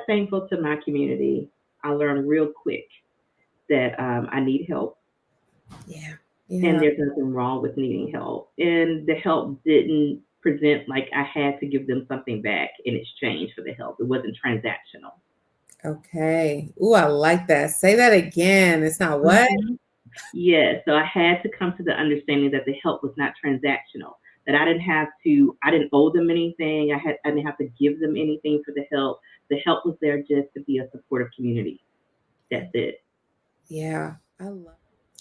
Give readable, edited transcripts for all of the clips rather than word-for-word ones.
thankful to my community. I learned real quick that I need help, Yeah. and Yeah. there's nothing wrong with needing help. And the help didn't present like I had to give them something back in exchange for the help. It wasn't transactional. Okay. Ooh, I like that. Say that again. It's not what? Mhm. Yeah, so I had to come to the understanding that the help was not transactional. That I didn't owe them anything. I didn't have to give them anything for the help. The help was there just to be a supportive community. That's it. Yeah. I love.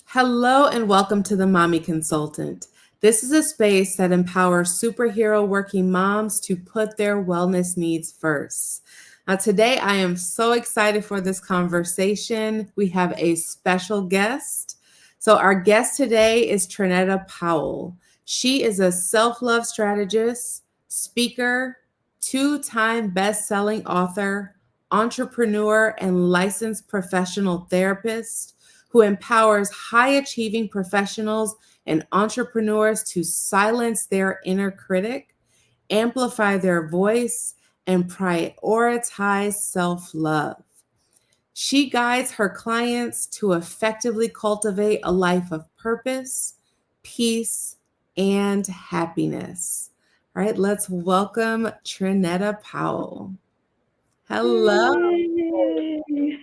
Hello and welcome to the Mommy Consultant. This is a space that empowers superhero working moms to put their wellness needs first. Now, today I am so excited for this conversation. We have a special guest. So, our guest today is Trinetta Powell. She is a self love strategist, speaker, two-time best-selling author, entrepreneur, and licensed professional therapist who empowers high achieving professionals and entrepreneurs to silence their inner critic, amplify their voice, and prioritize self love. She guides her clients to effectively cultivate a life of purpose, peace, and happiness. All right, let's welcome Trinetta Powell. Hello. Yay!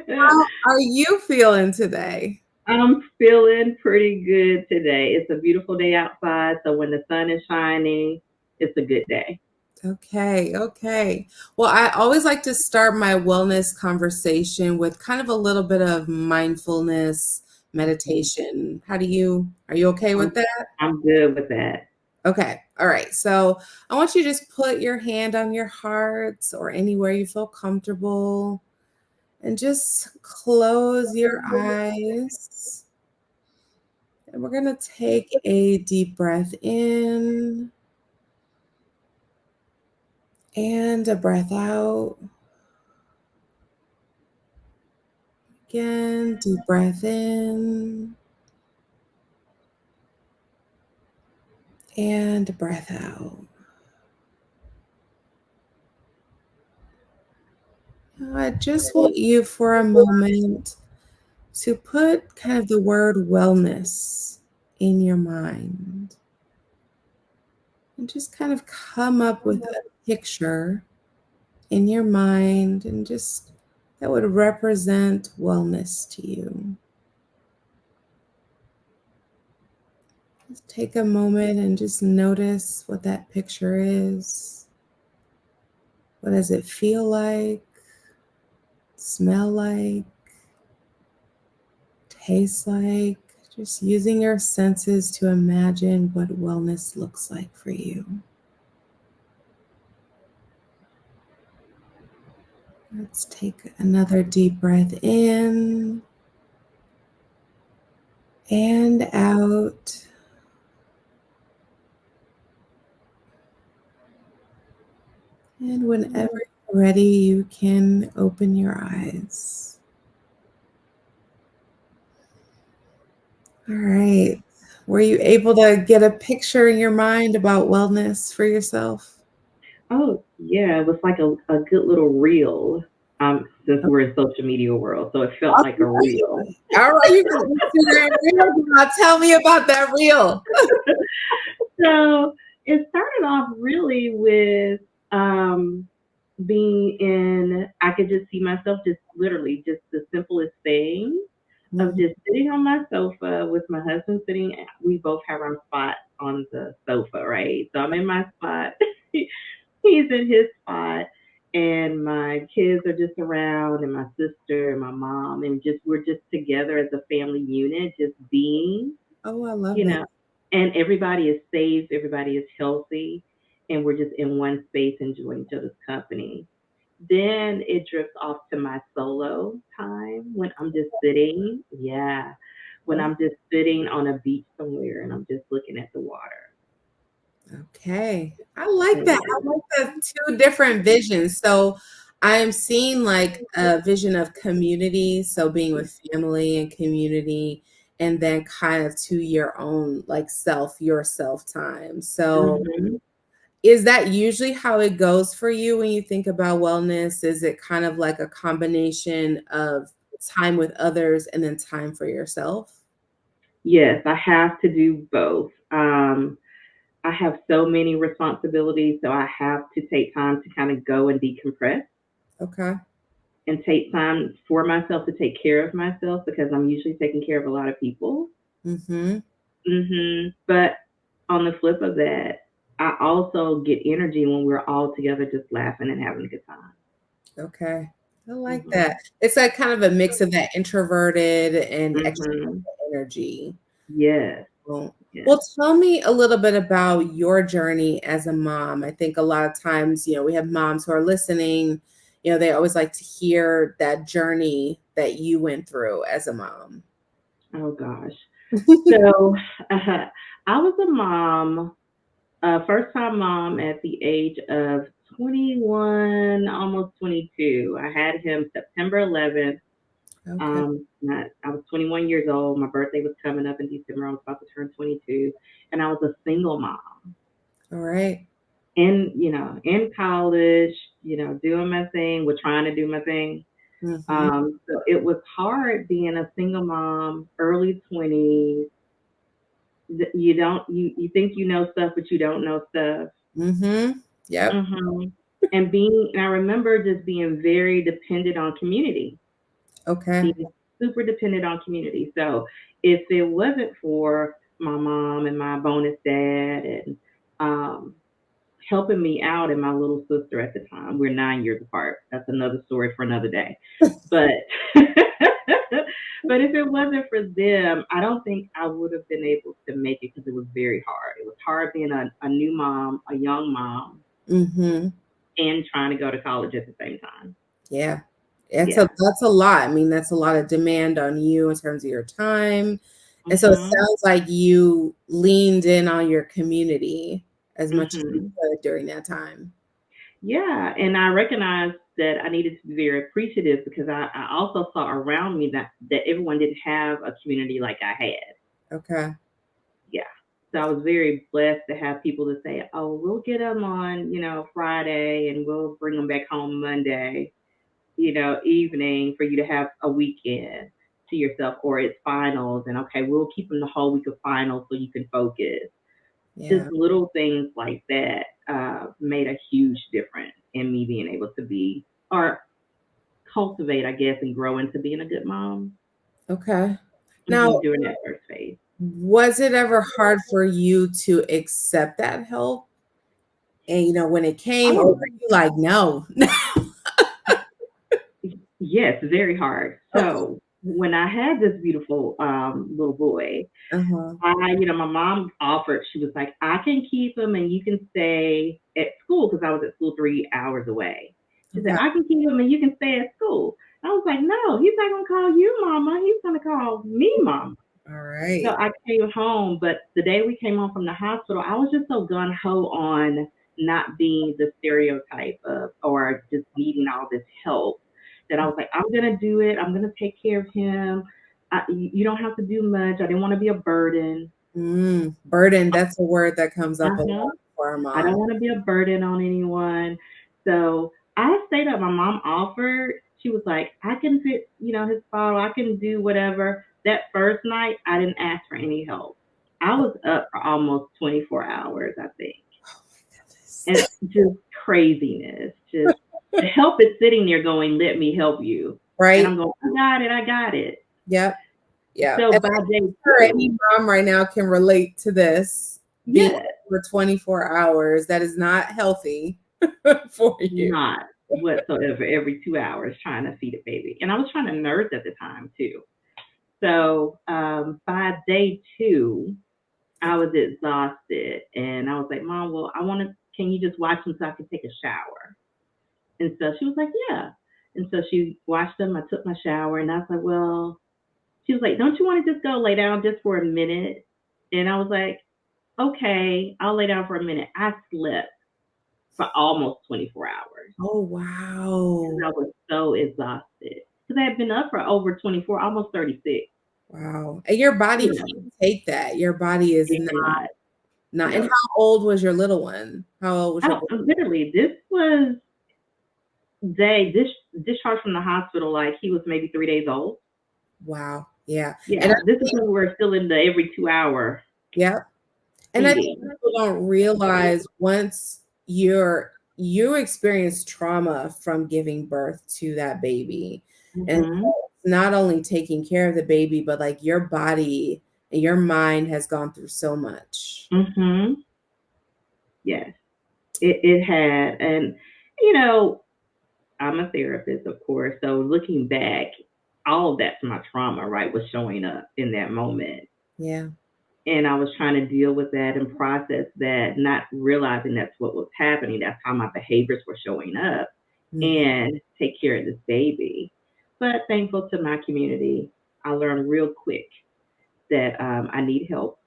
How are you feeling today? I'm feeling pretty good today. It's a beautiful day outside, so when the sun is shining, it's a good day. Okay, okay. Well, I always like to start my wellness conversation with kind of a little bit of mindfulness Mhm. meditation. Are you okay with I'm that? I'm good with that. Okay, all right. So I want you to just put your hand on your heart or anywhere you feel comfortable and just close your eyes. And we're going to take a deep breath in and a breath out. Again, deep breath in and a breath out. Now, I just want you for a moment to put kind of the word wellness in your mind and just kind of come up with a picture in your mind and just that would represent wellness to you. Just take a moment and just notice what that picture is. What does it feel like? Smell like? Taste like? Just using your senses to imagine what wellness looks like for you. Let's take another deep breath in and out. And whenever you're ready, you can open your eyes. All right. Were you able to get a picture in your mind about wellness for yourself? Oh, yeah, it was like a good little reel, since we're in social media world, so it felt like a reel. All right, you got the Instagram reel. Now tell me about that reel. So it started off really with being in, I could just see myself just literally just the simplest thing of Mhm. just sitting on my sofa with my husband sitting. We both have our spot on the sofa, right? So I'm in my spot. He's in his spot. And my kids are just around, and my sister and my mom, and just we're just together as a family unit, just being, Oh, I love you that. know, and everybody is safe, everybody is healthy, and we're just in one space enjoying each other's company. Then it drifts off to my solo time when I'm just sitting. Yeah. When I'm just sitting on a beach somewhere and I'm just looking at the water. Okay. I like that. Yeah. I like the two different visions. So I am seeing like a vision of community, so being with family and community, and then kind of to your own like self, yourself time. So Mhm. Is that usually how it goes for you when you think about wellness? Is it kind of like a combination of time with others and then time for yourself? Yes, I have to do both. I have so many responsibilities, so I have to take time to kind of go and decompress Okay. and take time for myself to take care of myself because I'm usually taking care of a lot of people. Mhm. But on the flip of that, I also get energy when we're all together just laughing and having a good time. Okay. I like that. Mhm. It's like kind of a mix of that introverted and Mhm. extroverted energy. Yes. Well, Yes. well, tell me a little bit about your journey as a mom. I think a lot of times, we have moms who are listening, they always like to hear that journey that you went through as a mom. Oh gosh. So I was a mom, first time mom at the age of 21, almost 22. I had him September 11th. Okay. I was 21 years old. My birthday was coming up in December. I was about to turn 22, and I was a single mom All right. in college, doing my thing, was trying to do my thing. Mm-hmm. So it was hard being a single mom, early 20s. You don't you think you know stuff, but you don't know stuff. Mm-hmm. Yep. hmm and I remember just being very dependent on community, Okay. being super dependent on community. So if it wasn't for my mom and my bonus dad and um, helping me out and my little sister at the time, we're 9 years apart. That's another story for another day. But but if it wasn't for them, I don't think I would have been able to make it because it was very hard. It was hard being a new mom, a young mom, Mm-hmm. and trying to go to college at the same time. Yeah. Yeah. That's a lot. I mean, that's a lot of demand on you in terms of your time. And so it Mhm. sounds like you leaned in on your community as much as you Mhm. could during that time. Yeah, and I recognized that I needed to be very appreciative because I also saw around me that everyone didn't have a community like I had. Okay. Yeah. So I was very blessed to have people to say, "Oh, we'll get them on, Friday, and we'll bring them back home Monday, evening for you to have a weekend to yourself, or it's finals, and okay, we'll keep them the whole week of finals so you can focus." Just Yeah. little things like that made a huge difference in me being able to be or cultivate, I guess, and grow into being a good mom Okay. Now, during that first phase. was it ever hard for you to accept that help? And when it came, or were Oh, you like, no? yes, very hard. Okay. So when I had this beautiful little boy, Uh-huh. my mom offered, she was like, I can keep him and you can stay at school because I was at school 3 hours away. She said, Okay. I can keep him and you can stay at school. I was like, no, he's not going to call you mama. He's going to call me mama. All So right. I came home, but the day we came home from the hospital, I was just so gun ho on not being the stereotype of or just needing all this help that I was like, I'm gonna do it. I'm gonna take care of him. You don't have to do much. I didn't want to be a burden. Burden, that's a word that comes up a Uh-huh. lot for our I don't mom. want to be a burden on anyone. So I stayed up. My mom offered. She was like, I can fit, his bottle. I can do whatever. That first night, I didn't ask for any help. I was up for almost 24 hours, I think. And just craziness. Just the help is sitting there going, let me help you. And Right? I'm going, I got it. I got it. Yep. Yeah. So And by I'm day sure any two, mom right now can relate to this being yes, for 24 hours. That is not healthy for you. not whatsoever every 2 hours trying to feed a baby. And I was trying to nurse at the time too. So by day two, I Okay. was exhausted and I was like, Mom, well, can you just watch them so I can take a shower? And so she was like, yeah. And so she watched them. I took my shower and I was like, well, she was like, don't you want to just go lay down just for a minute? And I was like, okay, I'll lay down for a minute. I slept for almost 24 hours. Oh, And wow. I was so exhausted because I had been up for over 24, almost 36. Wow. And your body You know, can't take that. Your body is it not cannot. Not, and Yep. how old was your little one? How old was your Oh, boy? literally, this was day discharged from the hospital like he was maybe 3 days old. Wow. Yeah. And I Yeah, this is think, when we're still in the every 2 hour yeah. And I think feeding. people don't realize once you experience trauma from giving birth to that baby. And Mhm. so it's not only taking care of the baby, but like your body and your mind has gone through so much. Mhm. Yes, it had, and you know, I'm a therapist, of course. So looking back, all of that's my trauma, right, was showing up in that moment. Yeah. And I was trying to deal with that and process that, not realizing that's what was happening. That's how my behaviors were showing up Mhm. and take care of this baby. But thankful to my community, I learned real quick that I need help,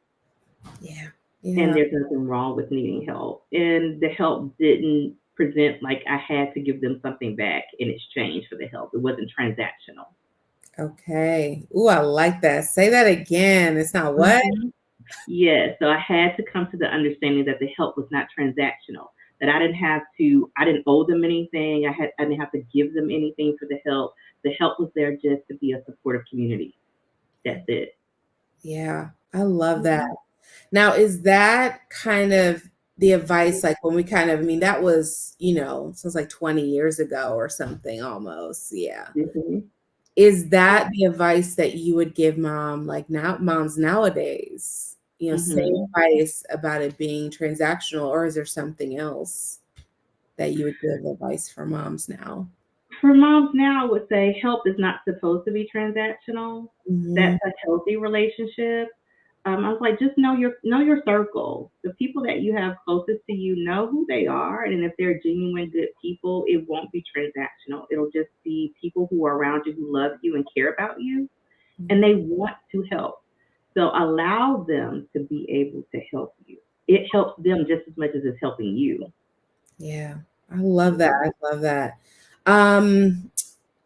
Yeah. and Yeah. there's nothing wrong with needing help. And the help didn't present like I had to give them something back in exchange for the help. It wasn't transactional. Okay. Ooh, I like that. Say that again. It's not what? Hmm. Yeah, so I had to come to the understanding that the help was not transactional. That I didn't owe them anything. I didn't have to give them anything for the help. The help was there just to be a supportive community. That's it. Yeah. I love that. Mhm. Now, is that kind of the advice, like when we kind of, I mean, that was, sounds like 20 years ago or something almost. Yeah. Mhm. Is that the advice that you would give moms nowadays? Same Mhm. advice about it being transactional, or is there something else that you would give advice for moms now? For moms now, I would say help is not supposed to be transactional. Hmm. That's a healthy relationship. I was like, just know your circle. The people that you have closest to you, know who they are, and if they're genuine good people, it won't be transactional. It'll just be people who are around you who love you and care about you, and they want to help. So allow them to be able to help you. It helps them just as much as it's helping you. Yeah, I love that. I love that. Um,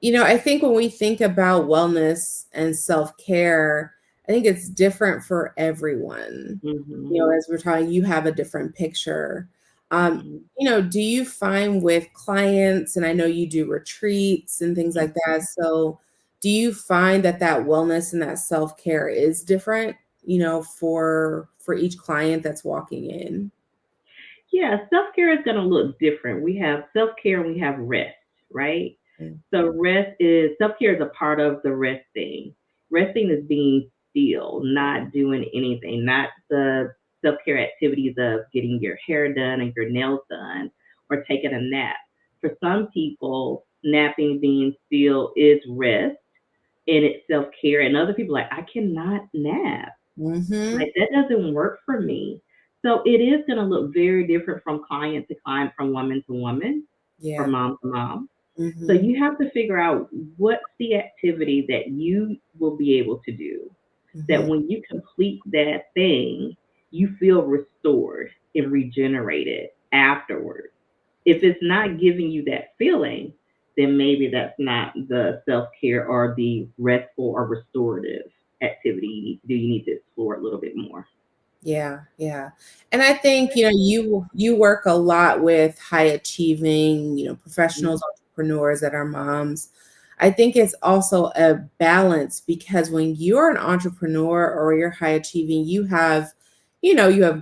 I think when we think about wellness and self-care, I think it's different for everyone. Hmm. As we're talking, you have a different picture. Hmm. Do you find with clients, and I know you do retreats and things like that, so do you find that wellness and that self-care is different, for each client that's walking in? Yeah, self care is going to look different. We have self care and we have rest, right? Mm, So self care is a part of the resting. Resting is being still, not doing anything, not the self care activities of getting your hair done and your nails done or taking a nap. For some people, napping, being still is rest and it's self care. And other people are like, I cannot nap. mhm. Like that doesn't work for me. So it is going to look very different from client to client, from woman to woman, from Yeah. mom to mom. So Mhm. you have to figure out what's the activity that you will be able to do, that Mhm. when you complete that thing, you feel restored and regenerated afterwards. If it's not giving you that feeling, then maybe that's not the self care or the restful or restorative activity you need to do. You need to explore a little bit more. Yeah, yeah. And I think, you work a lot with high achieving, professionals, entrepreneurs that are moms. I think it's also a balance because when you're an entrepreneur or you're high achieving, you have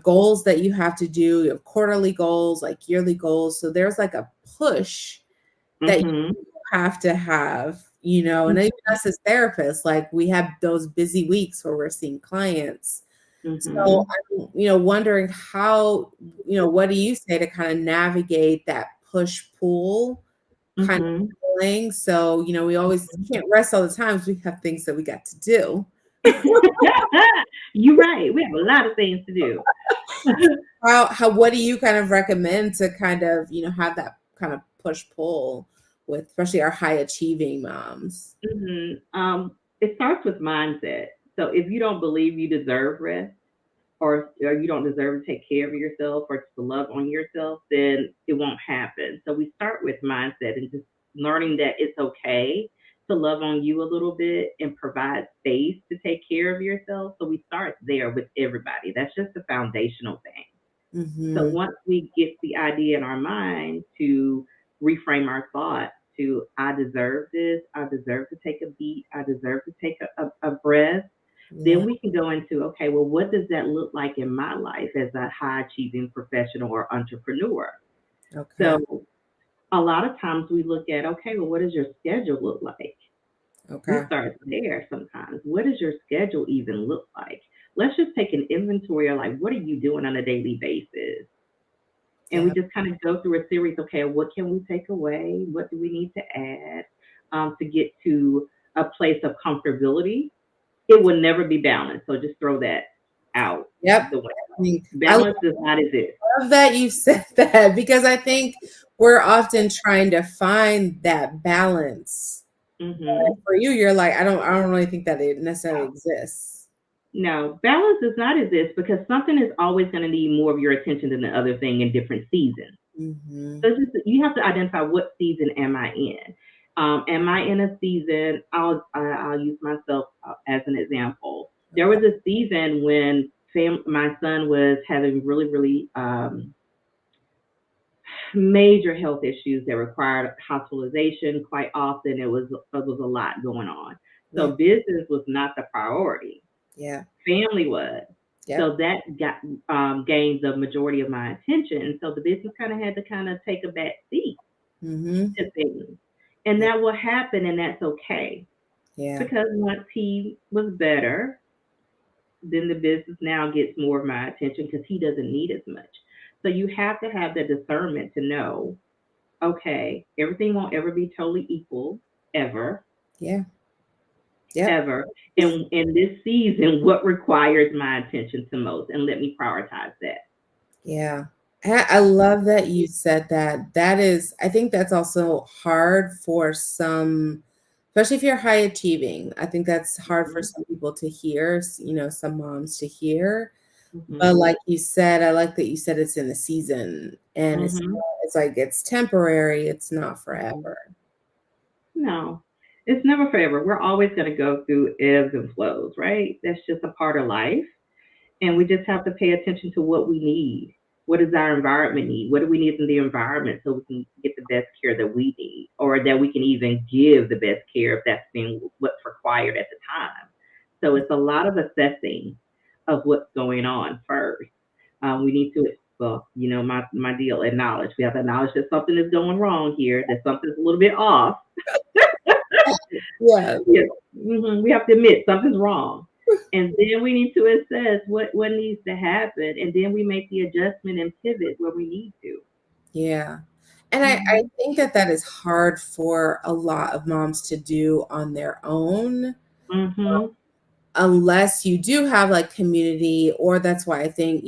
goals that you have to do, you have quarterly goals, like yearly goals. So there's like a push that you Mm-hmm. have to have, and even us as therapists, like we have those busy weeks where we're seeing clients. So Mm-hmm. I'm, wondering how, what do you say to kind of navigate that push pull kind Mm-hmm. of feeling? So, we always can't rest all the time because we have things that we got to do. You're right. We have a lot of things to do. What do you kind of recommend to kind of, have that kind of push pull with especially our high achieving moms? It starts with mindset. So if you don't believe you deserve rest, or you don't deserve to take care of yourself or to love on yourself, then it won't happen. So we start with mindset and just learning that it's okay to love on you a little bit and provide space to take care of yourself. So we start there with everybody. That's just the foundational thing. So Mm-hmm. once we get the idea in our mind to reframe our thoughts to, I deserve this, I deserve to take a beat, I deserve to take a breath, Yeah. then we can go into, okay, well, what does that look like in my life as a high achieving professional or entrepreneur? Okay. So a lot of times we look at, okay, well, what does your schedule look like? We Okay. start there sometimes. What does your schedule even look like? Let's just take an inventory of like, what are you doing on a daily basis? And we Yeah. just kind of go through a series. Okay, what can we take away? What do we need to add to get to a place of comfortability? It will never be balanced. So just throw that out Yep. the I window. mean, I Balance does not exist. love that you said that because I think we're often trying to find that balance. Hmm. For you, you're like, I don't really think that it necessarily exists. No, balance does not exist because something is always going to need more of your attention than the other thing in different seasons. Mm-hmm. So it's just, you have to identify what season am I in. Am I in a season? I'll use myself as an example. There Okay. was a season when my son was having really really major health issues that required hospitalization. Quite often, it was a lot going on. So Yeah. business was not the priority. Yeah. Family was. Yep. So that got gained the majority of my attention. And so the business kind of had to kind of take a back seat Mm-hmm. to things. And Yeah. that will happen, and that's okay. Yeah. Because once he was better, then the business now gets more of my attention because he doesn't need as much. So you have to have the discernment to know, okay, everything won't ever be totally equal, ever, Yeah. Yep. ever. And in this season, what requires my attention to most? And let me prioritize that. Yeah. I love that you said that. That is, I think that's also hard for some, especially if you're high achieving. I think that's hard for Hmm. some people to hear, some moms to hear. But Hmm. like you said, I like that you said it's in the season and Hmm. it's like it's temporary, it's not Hmm. forever. No, it's never forever. We're always going to go through ebbs and flows, right? That's just a part of life. And we just have to pay attention to what we need. What does our environment need? What do we need in the environment so we can get the best care that we need, or that we can even give the best care if that's being what's required at the time. So it's a lot of assessing of what's going on first. We need to, well, my deal, acknowledge. We have to acknowledge that something is going wrong here, that something's a little bit off. Yeah. Yes. We have to admit something's wrong. And then we need to assess what needs to happen. And then we make the adjustment and pivot where we need to. Yeah. And I Hmm. think that that is hard for a lot of moms to do on their own Hmm. unless you do have like community, or that's why I think,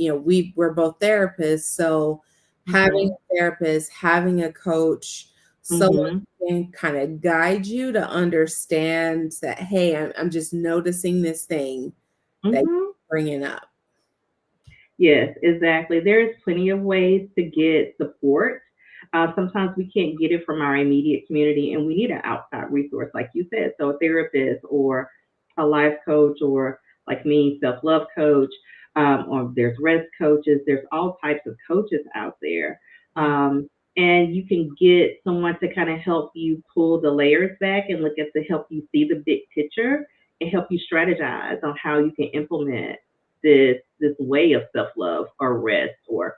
we're both therapists. So having Hmm. a therapist, having a coach, someone Hmm. who can kind of guide you to understand that, hey, I'm just noticing this thing that Hmm. you're bringing up. Yes, exactly. There's plenty of ways to get support. Sometimes we can't get it from our immediate community, and we need an outside resource, like you said. So, a therapist or a life coach, or like me, self love coach, or there's rest coaches. There's all types of coaches out there. Yeah. Um, and you can get someone to kind of help you pull the layers back and look at to help you see the big picture and help you strategize on how you can implement this way of self love or rest, or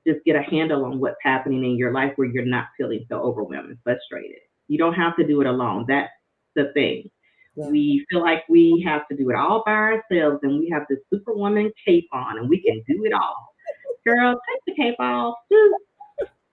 just get a handle on what's happening in your life where you're not feeling so overwhelmed and frustrated. You don't have to do it alone. That's the thing. Yeah. We feel like we have to do it all by ourselves, and we have this superwoman cape on and we can do it all. Girl, take the cape off. Just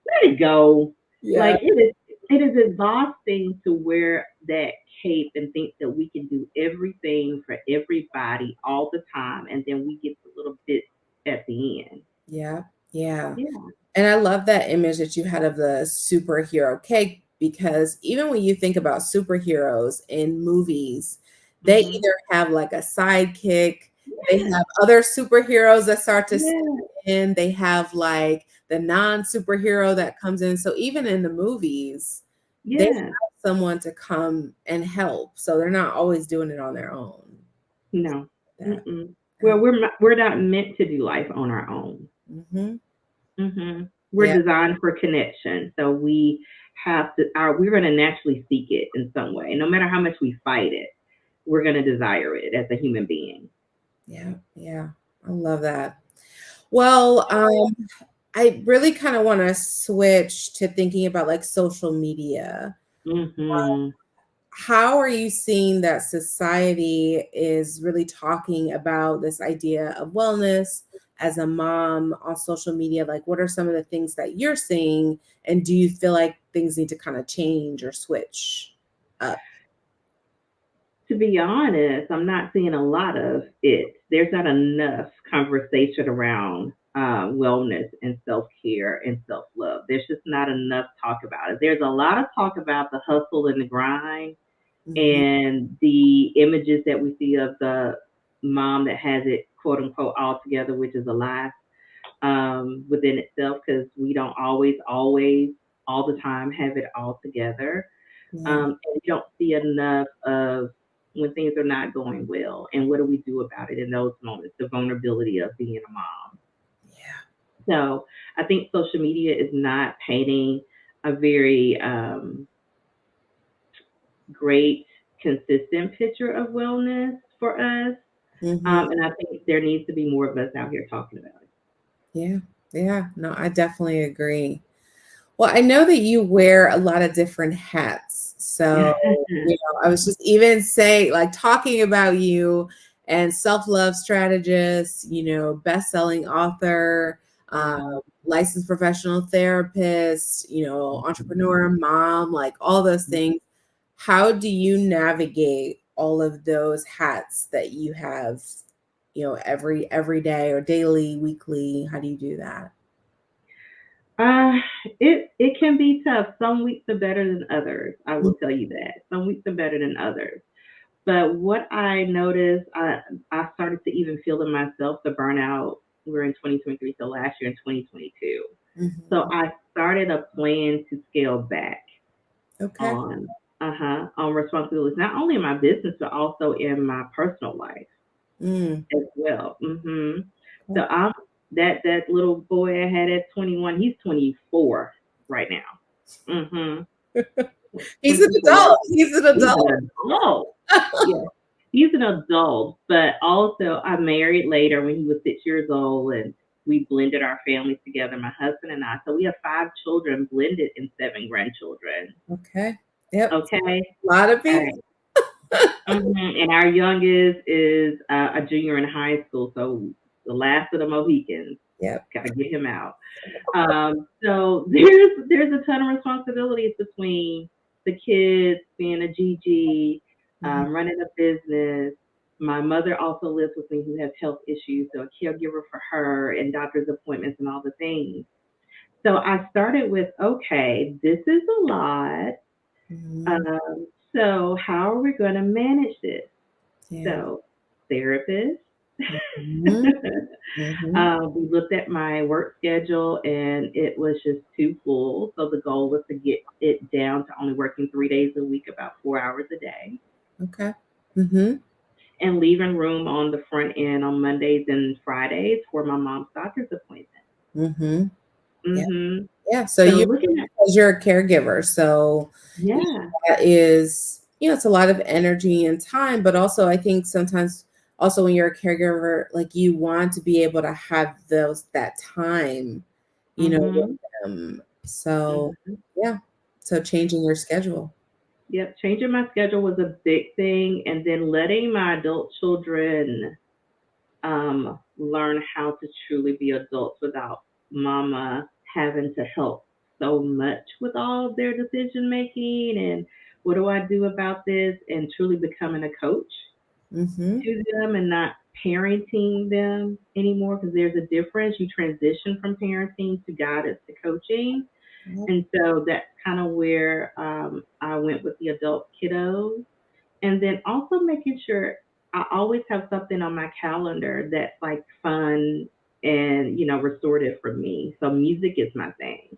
let it go. Yeah. Like it is exhausting to wear that cape and think that we can do everything for everybody all the time, and then we get the little bit at the end. Yeah. Yeah. Yeah. And I love that image that you had of the superhero cake because even when you think about superheroes in movies, they Mhm. either have like a sidekick, they Yeah. have other superheroes that start to step Yeah. in, they have like the non superhero that comes in. So even in the movies, they have Yeah. someone to come and help. So they're not always doing it on their own. No. That. Mm-mm. Well, we're not meant to do life on our own. Mm-hmm. We're Yeah. designed for connection, so we have to. We're going to naturally seek it in some way, no matter how much we fight it. We're going to desire it as a human being. Yeah. Yeah. I love that. Well, I really kind of want to switch to thinking about like social media. Hmm. How are you seeing that society is really talking about this idea of wellness as a mom on social media? Like, what are some of the things that you're seeing? And do you feel like things need to kind of change or switch up? To be honest, I'm not seeing a lot of it. There's not enough conversation around wellness and self care and self love. There's just not enough talk about it. There's a lot of talk about the hustle and the grind Hmm. and the images that we see of the mom that has it quote unquote all together, which is a lie within itself because we don't always, all the time have it all together. Yeah. And we don't see enough of when things are not going well and what do we do about it in those moments, the vulnerability of being a mom. Yeah. So I think social media is not painting a very great, consistent picture of wellness for us. Hmm. And I think there needs to be more of us out here talking about Yeah. Yeah. No, I definitely agree. Well, I know that you wear a lot of different hats. So, it. I was just even saying, like, talking about you and self-love strategist, best-selling author, Wow. licensed professional therapist, entrepreneur, mom, like all those things. How do you navigate all of those hats that you have, every day or daily, weekly? How do you do that? Uh, it can be tough. Some weeks are better than others. I will tell you that. Some weeks are better than others. But what I noticed, I started to even feel in myself the burnout. We're in 2023, so last year in 2022. So Mm-hmm. I started a plan to scale back Okay. on on responsibilities, not only in my business but also in my personal life Mm. as well. So Okay. I'm that little boy I had at 21. He's 24 right now. He's an 24. adult. He's an He's adult. an adult. Yes, he's an adult. But also, I married later when he was 6 years old, and we blended our families together, my husband and I. So we have 5 children blended and 7 grandchildren. Okay. Yep. Okay. A lot of All people. right. And our youngest is a junior in high school, so the last of the Mohicans. Yep. Got to get him out. So there's a ton of responsibilities between the kids, being a GG, Mhm. running a business. My mother also lives with me who has health issues, so a caregiver for her and doctor's appointments and all the things. So I started with, okay, this is a lot. Mhm. Um, so how are we going to manage this? Yeah. So therapist. Mhm. Mhm. We looked at my work schedule and it was just too full. So the goal was to get it down to only working 3 days a week, about 4 hours a day, Okay. Mhm. and leaving room on the front end on Mondays and Fridays for my mom's doctor's appointment. Mhm. Yeah. Hmm. Yeah. So So you looking at, because you're a caregiver, so yeah, that is, it's a lot of energy and time, but also I think sometimes also when you're a caregiver, like you want to be able to have that time, with hmm, them. So hmm, yeah. So changing your schedule. yep, changing my schedule was a big thing. And then letting my adult children learn how to truly be adults without mama having to help so much with all of their decision making and what do I do about this and truly becoming a coach Mhm. to them and not parenting them anymore because there's a difference. You transition from parenting to guidance to coaching. Yep. And so that's kind of where I went with the adult kiddos and then also making sure I always have something on my calendar that's like fun and restorative for me. So music is my thing.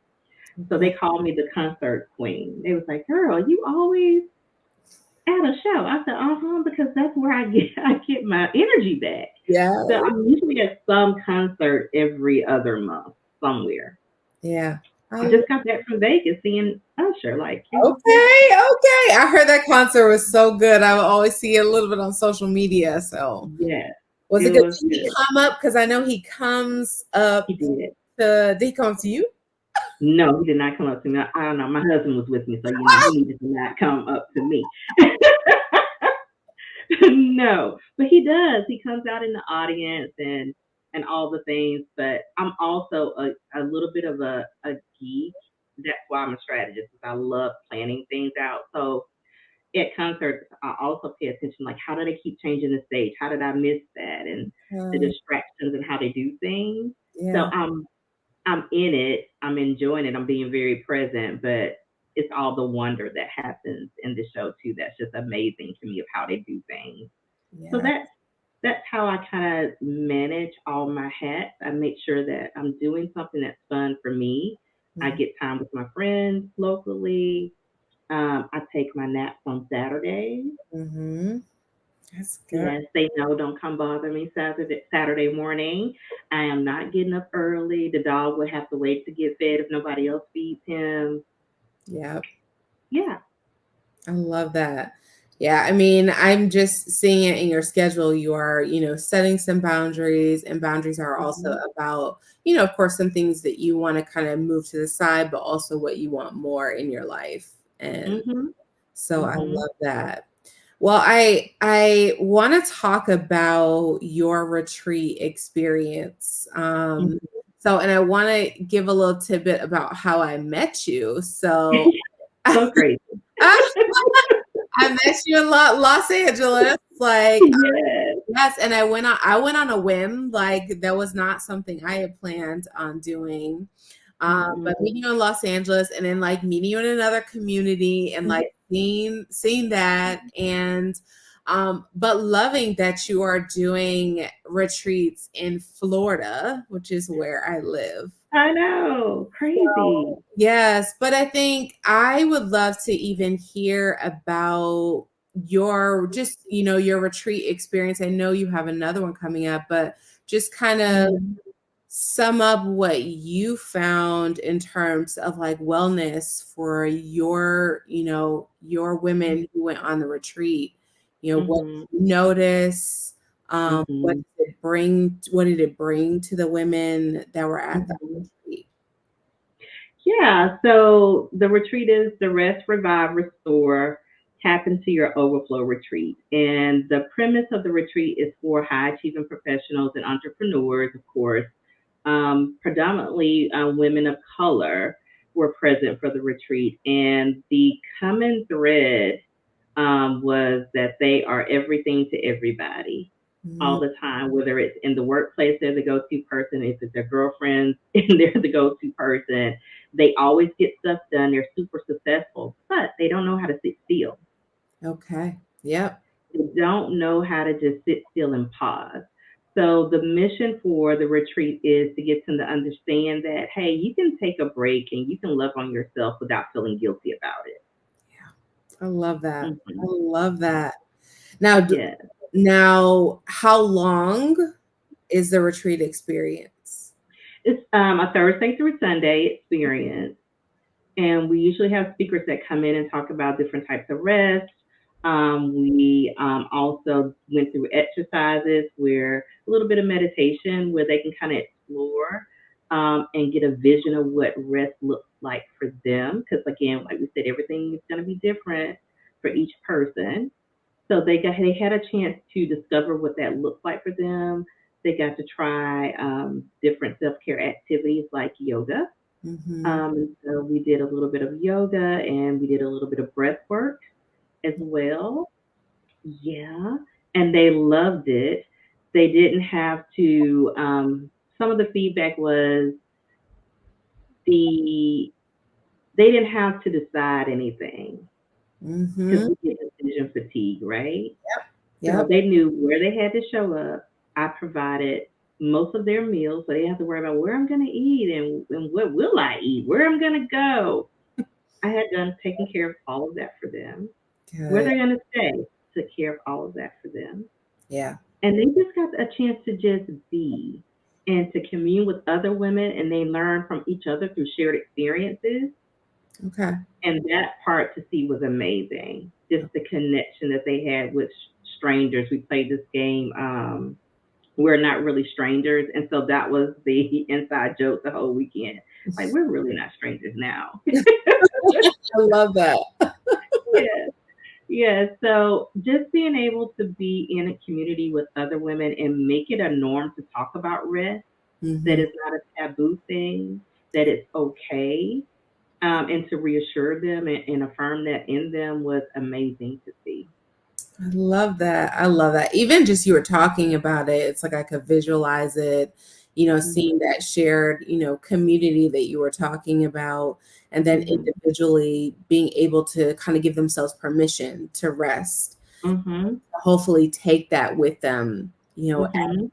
So Yeah. they called me the concert queen. They was like, "Girl, you always at a show." I said, "Uh-huh," because that's where I get my energy back. Yeah. So I'm usually at some concert every other month somewhere. Yeah. I just got back from Vegas seeing Usher. Like it was just Okay, okay. I heard that concert was so good. I would always see it a little bit on social media. So, yes, was it it good? was Did he good. come up? Because I know he comes up He did. to. Did he come up to you? No, he did not come up to me. I don't know. My husband was with me, so he needed to not come up to me. No, but he does. He comes out in the audience and all the things. But I'm also a little bit of a geek. That's why I'm a strategist. Because I love planning things out. So at concerts, I also pay attention. Like, how do they keep changing the stage? How did I miss that? And the Uh, distractions and how they do things. So yeah, I'm in it. I'm enjoying it. I'm being very present, but it's all the wonder that happens in the show too. That's just amazing to me of how they do things. So yeah. that's how I kind of manage all my hats. I make sure that I'm doing something that's fun for me. I get time with my friends locally. I take my naps on Saturdays. Mm-hmm. That's good. Yes, they know don't come bother me Saturday morning. I am not getting up early. The dog would have to wait to get fed if nobody else feeds him. Yeah. Yeah. I love that. Yeah, I mean, I'm just seeing it in your schedule. You are, setting some boundaries, and boundaries are also Mhm. about, of course, some things that you want to kind of move to the side, but also what you want more in your life. And Mhm. so I Mhm. love that. Well, I want to talk about your retreat experience. Mhm. So, and I want to give a little tidbit about how I met you. So, So crazy. I met you in Los Angeles, like Yes. yes, and I went on a whim, like that was not something I had planned on doing. But Mhm. meeting you in Los Angeles and then like meeting you in another community and like seeing that and but loving that you are doing retreats in Florida, which is where I live. I know. Crazy. Yes, but I think I would love to even hear about your just, your retreat experience. I know you have another one coming up, but just kind of Mhm. sum up what you found in terms of like wellness for your women who went on the retreat. What Mhm. did you notice? Mhm. What did it bring to the women that were at that Mhm. retreat? Yeah, so the retreat is the Rest, Revive, Restore, Tap into Your Overflow retreat. And the premise of the retreat is for high achieving professionals and entrepreneurs, of course. Predominantly women of color were present for the retreat. And the common thread was that they are everything to everybody Mm, all the time, whether it's in the workplace, they're the go to person, if it's their girlfriends, and they're the go to person. They always get stuff done, they're super successful, but they don't know how to sit still. okay. Yep. They don't know how to just sit still and pause. So, the mission for the retreat is to get them to understand that, hey, you can take a break and you can love on yourself without feeling guilty about it. I love that. I Hmm. love that. Now, Yeah. how long is the retreat experience? It's a Thursday through Sunday experience. And we usually have speakers that come in and talk about different types of rest. We also went through exercises where a little bit of meditation where they can kind of explore and get a vision of what rest looks like for them. Because again, like we said, everything is going to be different for each person. So they had a chance to discover what that looked like for them. They got to try different self care activities like yoga. Mm-hmm. So we did a little bit of yoga and we did a little bit of breath work as well. Yeah. And they loved it. They didn't have to, some of the feedback was the, they didn't have to decide anything because Mm-hmm. we get decision fatigue, right? So Yep. they knew where they had to show up. I provided most of their meals, so they have to worry about where I'm going to eat and what will I eat, where I'm going to go. I had done taking care of all of that for them. Where Good. they're going to stay, took care of all of that for them. Yeah. And they just got a chance to just be and to commune with other women, and they learn from each other through shared experiences. Okay. And that part to see was amazing. Just the connection that they had with strangers. We played this game. We're not really strangers, and so that was the inside joke the whole weekend. Like we're really not strangers now. I love that. Yeah. Yeah, so just being able to be in a community with other women and make it a norm to talk about rest, that Hmm. it's not a taboo thing, that it's okay, and to reassure them and affirm that in them was amazing to see. I love that. I love that. Even just you were talking about it, it's like I could visualize it, seeing Hmm. that shared, community that you were talking about, and then Hmm. individually being able to kind of give themselves permission to rest. Hmm. Hopefully take that with them, Hmm.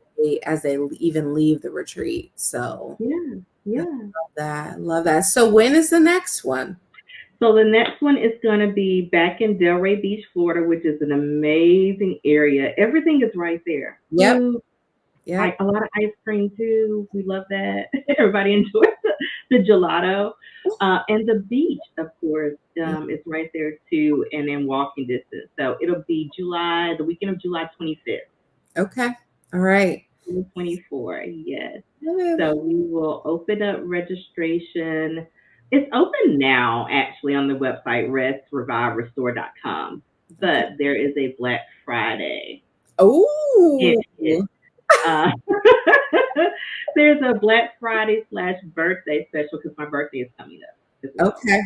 as they even leave the retreat. So Yeah, I yeah. love that. Love that. So when is the next one? So the next one is going to be back in Delray Beach, Florida, which is an amazing area. Everything is right there. Yep. Food, Yep. a lot of ice cream too. We love that. Everybody enjoys the gelato. And the beach, of course, is right there too, and in walking distance. So it'll be the weekend of July 25th, Okay. All right. 2024. Yes. Good. So we will open up registration. It's open now, actually, on the website restreviverestore.com. Okay. But there is a Black Friday. Hint, Oh. hint. Uh, there's a Black Friday / birthday special because my birthday is coming up as well. Okay.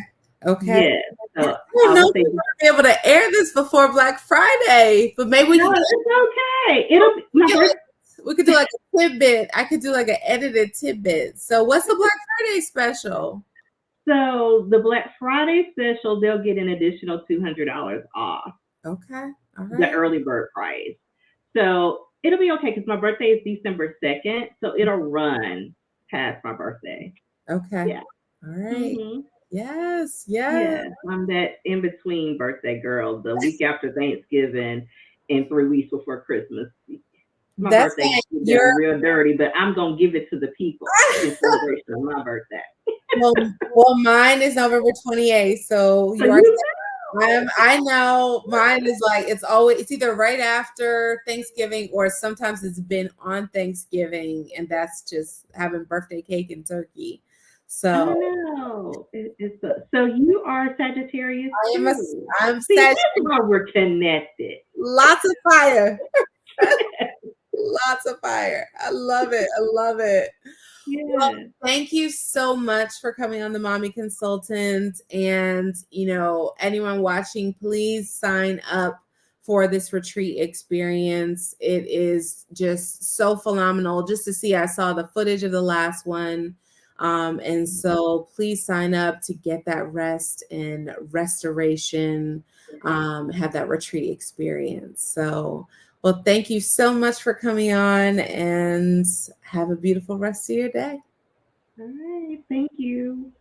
Okay. Yes. I So don't I know would if say we're gonna be able to air this before Black Friday, but maybe we no, can get it's okay. It'll be my birthday. we could do like a tidbit. I could do like an edited tidbit. So what's the Black Friday special? So the Black Friday special, they'll get an additional $200 off Okay. All the right. early bird price. So it'll be okay because my birthday is December 2nd, so it'll run past my birthday. Okay. Yeah. All right. Mhm. Yes. Yes. Yeah, I'm that in between birthday girl. The week after Thanksgiving and 3 weeks before Christmas. My That's birthday fine. get You're done real dirty, but I'm gonna give it to the people in celebration of my birthday. well, mine is November 28th. So So you already you know. I know mine is like it's either right after Thanksgiving or sometimes it's been on Thanksgiving, and that's just having birthday cake and turkey. I So know. So you are Sagittarius I am a too. I'm See, sad. that's why we're connected. Lots of fire. Lots of fire. I love it. I love it. Well, Yeah. thank you so much for coming on the Mommy Consultant. And, anyone watching, please sign up for this retreat experience. It is just so phenomenal just to see. I saw the footage of the last one. And so please sign up to get that rest and restoration, have that retreat experience. So, well, thank you so much for coming on and have a beautiful rest of your day. All right. Thank you.